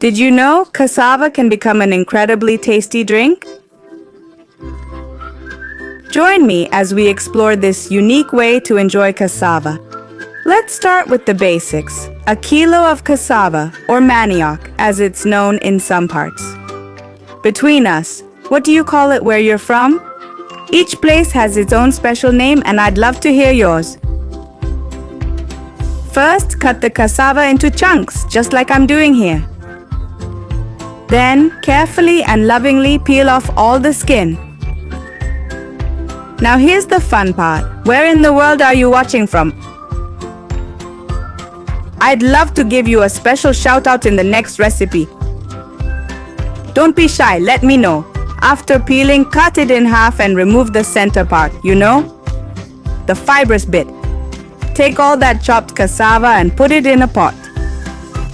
Did you know cassava can become an incredibly tasty drink? Join me as we explore this unique way to enjoy cassava. Let's start with the basics. A kilo of cassava, or manioc, as it's known in some parts. Between us, what do you call it where you're from? Each place has its own special name, and I'd love to hear yours. First, cut the cassava into chunks, just like I'm doing here. Then, carefully and lovingly peel off all the skin. Now here's the fun part. Where in the world are you watching from? I'd love to give you a special shout out in the next recipe. Don't be shy, let me know. After peeling, cut it in half and remove the center part, the fibrous bit. Take all that chopped cassava and put it in a pot.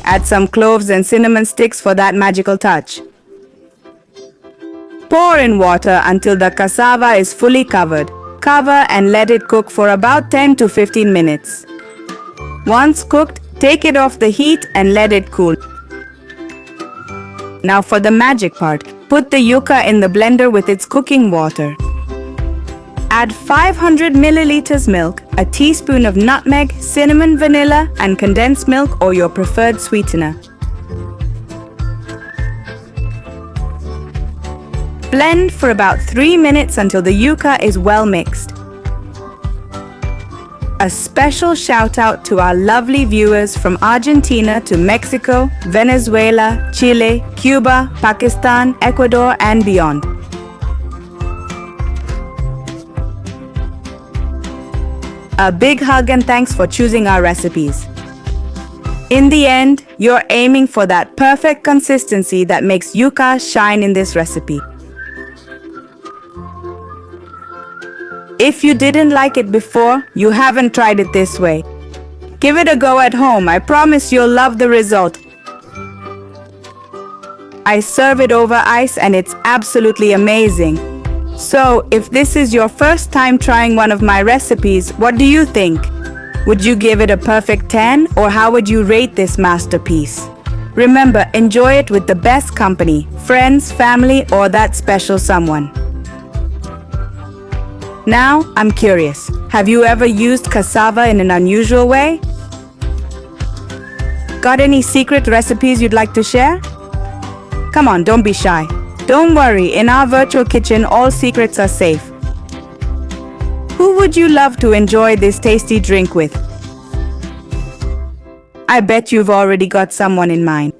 Add some cloves and cinnamon sticks for that magical touch. Pour in water until the cassava is fully covered. Cover and let it cook for about 10 to 15 minutes. Once cooked, take it off the heat and let it cool. Now for the magic part, put the yuca in the blender with its cooking water. Add 500 milliliters milk, a teaspoon of nutmeg, cinnamon, vanilla, and condensed milk or your preferred sweetener. Blend for about 3 minutes until the yuca is well mixed. A special shout out to our lovely viewers from Argentina to Mexico, Venezuela, Chile, Cuba, Pakistan, Ecuador, and beyond. A big hug and thanks for choosing our recipes. In the end, you're aiming for that perfect consistency that makes yuca shine in this recipe. If you didn't like it before, you haven't tried it this way. Give it a go at home. I promise you'll love the result. I serve it over ice and it's absolutely amazing. So, if this is your first time trying one of my recipes, what do you think? Would you give it a perfect 10 or how would you rate this masterpiece? Remember, enjoy it with the best company, friends, family, or that special someone. Now, I'm curious. Have you ever used cassava in an unusual way? Got any secret recipes you'd like to share? Come on, don't be shy. Don't worry, in our virtual kitchen, all secrets are safe. Who would you love to enjoy this tasty drink with? I bet you've already got someone in mind.